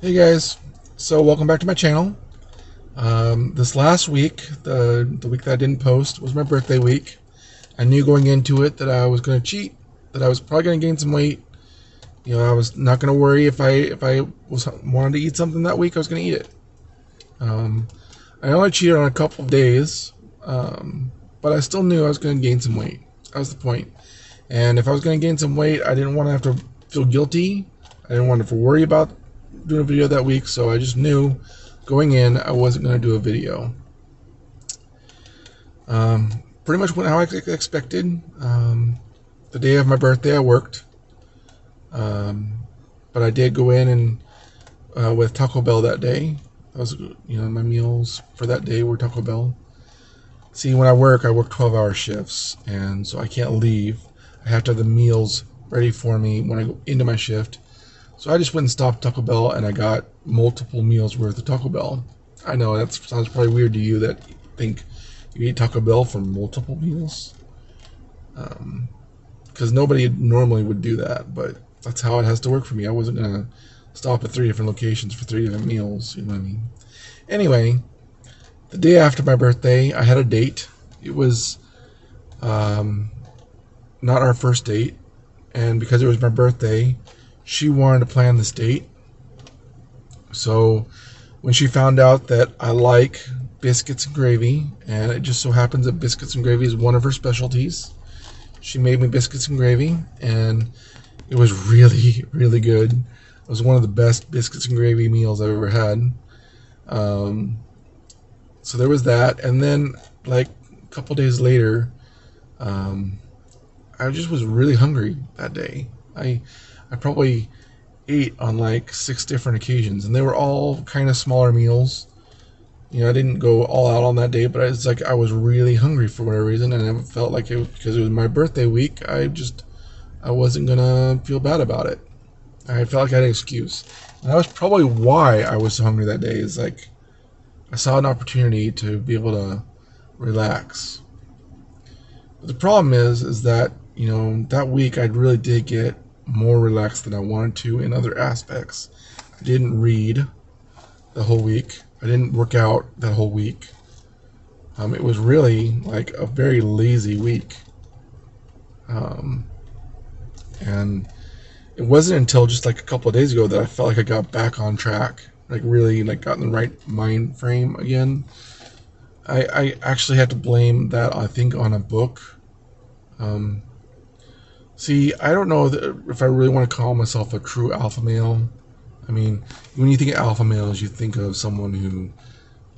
Hey guys, so welcome back to my channel. This last week, the week that I didn't post, was my birthday week. I knew going into it that I was going to cheat, that I was probably going to gain some weight. You know, I was not going to worry if I wanted to eat something that week, I was going to eat it. Um, I only cheated on a couple of days, but I still knew I was going to gain some weight. That was the point. And if I was going to gain some weight, I didn't want to have to feel guilty. I didn't want to have to worry about doing a video that week, so I just knew going in I wasn't going to do a video. Pretty much went how I expected. The day of my birthday, I worked, but I did go in and with Taco Bell that day. That was, my meals for that day were Taco Bell. See, when I work 12-hour shifts, and so I can't leave. I have to have the meals ready for me when I go into my shift. So I just went and stopped Taco Bell, and I got multiple meals worth of Taco Bell. I know that sounds probably weird to you that think you eat Taco Bell for multiple meals, because nobody normally would do that, but that's how it has to work for me. I wasn't gonna stop at 3 different locations for 3 different meals. You know what I mean? Anyway, the day after my birthday, I had a date. It was not our first date, and because it was my birthday, she wanted to plan this date. So when she found out that I like biscuits and gravy, and it just so happens that biscuits and gravy is one of her specialties, she made me biscuits and gravy, and it was really, really good. It was one of the best biscuits and gravy meals I've ever had. So there was that, and then like a couple days later, I just was really hungry that day. I probably ate on like 6 different occasions, and they were all kind of smaller meals. You know, I didn't go all out on that day, but it's like I was really hungry for whatever reason, and I felt like because it was my birthday week, I wasn't gonna feel bad about it. I felt like I had an excuse, and that was probably why I was so hungry that day. Is like I saw an opportunity to be able to relax. But the problem is that that week I really did get more relaxed than I wanted to in other aspects. I didn't read the whole week. I didn't work out that whole week. It was really like a very lazy week. And it wasn't until just like a couple of days ago that I felt like I got back on track. Like really like got in the right mind frame again. I actually had to blame that, I think, on a book. See, I don't know if I really want to call myself a true alpha male. I mean, when you think of alpha males, you think of someone who,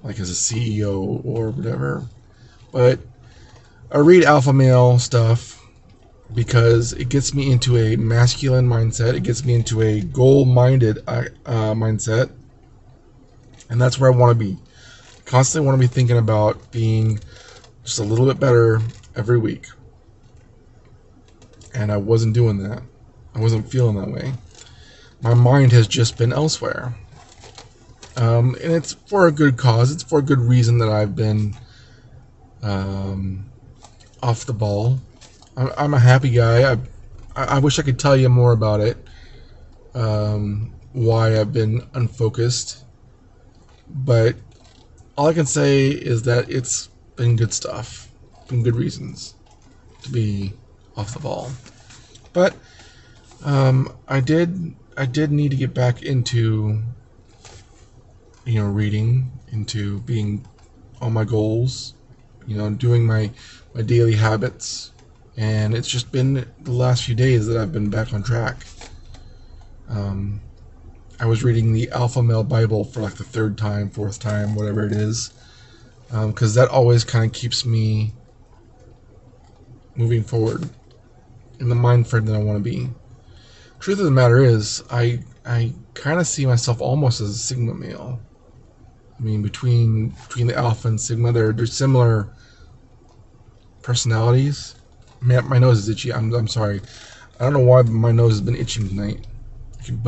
like, is a CEO or whatever. But I read alpha male stuff because it gets me into a masculine mindset. It gets me into a goal-minded mindset, and that's where I want to be. Constantly want to be thinking about being just a little bit better every week. And I wasn't doing that. I wasn't feeling that way. My mind has just been elsewhere. And it's for a good cause. It's for a good reason that I've been off the ball. I'm a happy guy. I wish I could tell you more about it. Why I've been unfocused. But all I can say is that it's been good stuff. Been good reasons to be off the ball. But I did need to get back into reading, into being on my goals, doing my daily habits, and it's just been the last few days that I've been back on track. I was reading the Alpha Male Bible for like the 3rd time, 4th time, whatever it is, because that always kind of keeps me moving forward in the mind frame that I want to be. Truth of the matter is, I kind of see myself almost as a Sigma male. I mean, between the Alpha and Sigma, they're similar personalities. Man, my nose is itchy. I'm sorry. I don't know why my nose has been itching tonight. I keep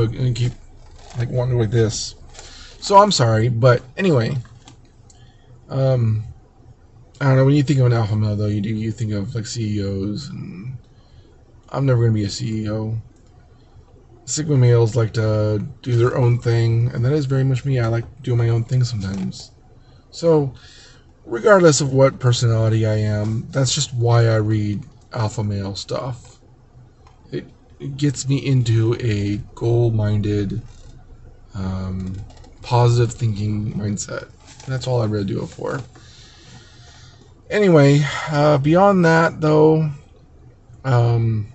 like wanting like this. So I'm sorry, but anyway, I don't know. When you think of an alpha male, though, you think of like CEOs, and I'm never gonna be a CEO. Sigma males like to do their own thing, and that is very much me. I like to do my own thing sometimes. So, regardless of what personality I am, that's just why I read alpha male stuff. It gets me into a goal-minded, um, positive thinking mindset. And that's all I really do it for. Anyway, beyond that, though, um,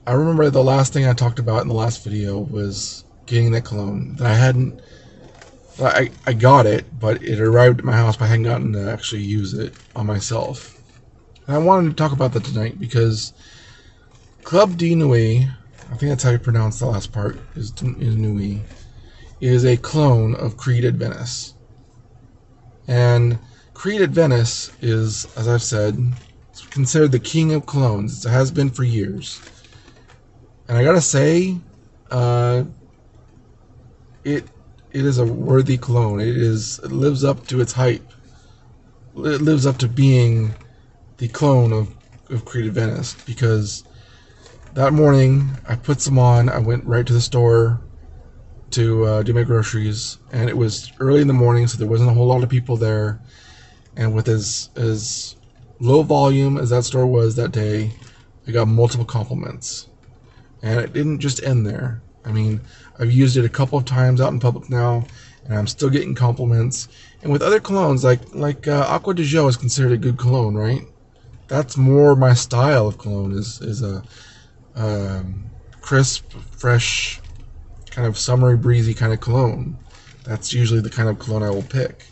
I remember the last thing I talked about in the last video was getting that cologne. That I hadn't. I got it, but it arrived at my house, but I hadn't gotten to actually use it on myself. And I wanted to talk about that tonight because Club de Nuit, I think that's how you pronounce the last part, is Nuit, is a clone of Creed at Venice. And Creed at Venice is, as I've said, considered the king of clones. It has been for years. And I gotta say, it is a worthy clone. It lives up to its hype. It lives up to being the clone of Creed at Venice, because that morning I put some on. I went right to the store to do my groceries, and it was early in the morning, so there wasn't a whole lot of people there. And with as low volume as that store was that day, I got multiple compliments. And it didn't just end there. I mean, I've used it a couple of times out in public now, and I'm still getting compliments. And with other colognes, like Aqua de Joe is considered a good cologne, right? That's more my style of cologne, is a crisp, fresh, kind of summery, breezy kind of cologne. That's usually the kind of cologne I will pick.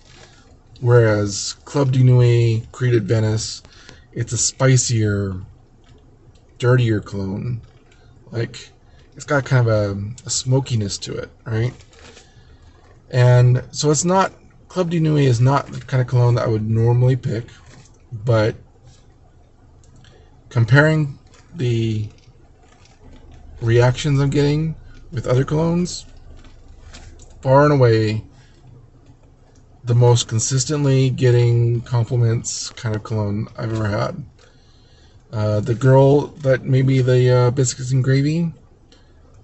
Whereas Club de Nuit, Creed at Venice, it's a spicier, dirtier cologne. Like, it's got kind of a smokiness to it, right? And so it's not, Club de Nuit is not the kind of cologne that I would normally pick, but comparing the reactions I'm getting with other colognes, far and away the most consistently getting compliments kind of cologne I've ever had. The girl that made me the biscuits and gravy,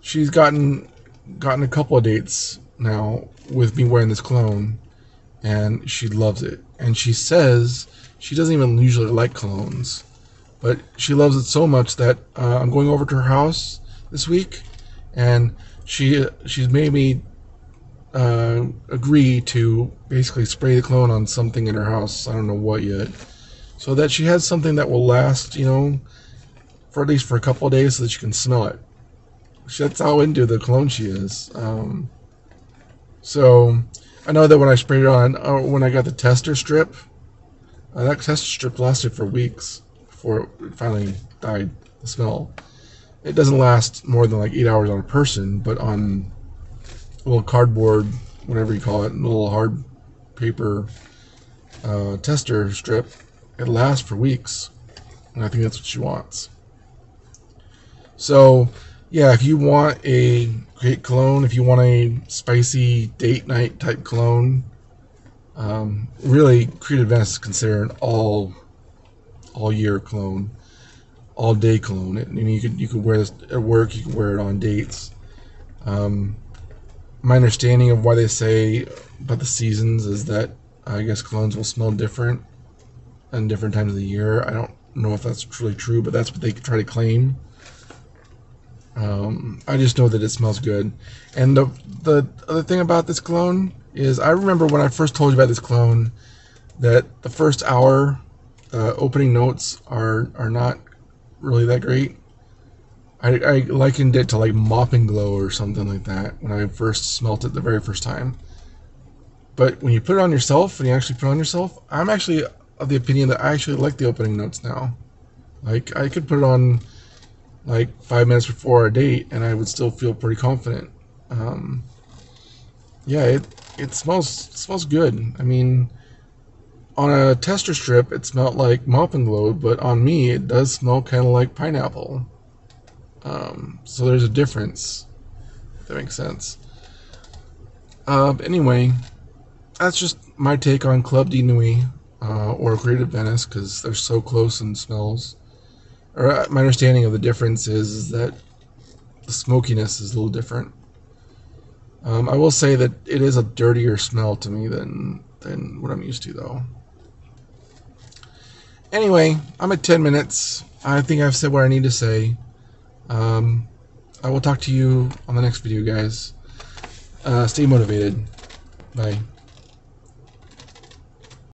she's gotten a couple of dates now with me wearing this cologne, and she loves it. And she says she doesn't even usually like colognes, but she loves it so much that I'm going over to her house this week, and she's made me agree to basically spray the cologne on something in her house. I don't know what yet, so that she has something that will last, for at least for a couple of days, so that she can smell it. That's how into the cologne she is. So I know that when I sprayed it on, when I got the tester strip, that tester strip lasted for weeks before it finally died. The smell. It doesn't last more than like 8 hours on a person, but on a little cardboard, whatever you call it, a little hard paper tester strip, it lasts for weeks. And I think that's what she wants. So, yeah, if you want a great cologne, if you want a spicy date night type cologne, really, Creed at Venice is considered an all year cologne, all day cologne. I mean, you could wear this at work, you can wear it on dates. My understanding of why they say about the seasons is that I guess colognes will smell different in different times of the year. I don't know if that's truly true, but that's what they try to claim. I just know that it smells good. And the other thing about this cologne is, I remember when I first told you about this cologne, that the first hour opening notes are not really that great. I likened it to like Mop and Glow or something like that when I first smelt it the very first time. But when you put it on yourself, when you actually put it on yourself, I'm actually of the opinion that I actually like the opening notes now. Like, I could put it on like 5 minutes before a date and I would still feel pretty confident. Yeah, it smells good. I mean, on a tester strip it smelled like Mop and Glow, but on me it does smell kind of like pineapple. So there's a difference, if that makes sense. Anyway, that's just my take on Club de Nuit, or Creed at Venice, because they're so close in smells. Or my understanding of the difference is that the smokiness is a little different. I will say that it is a dirtier smell to me than what I'm used to, though. Anyway, I'm at 10 minutes. I think I've said what I need to say. I will talk to you on the next video, guys. Stay motivated. Bye.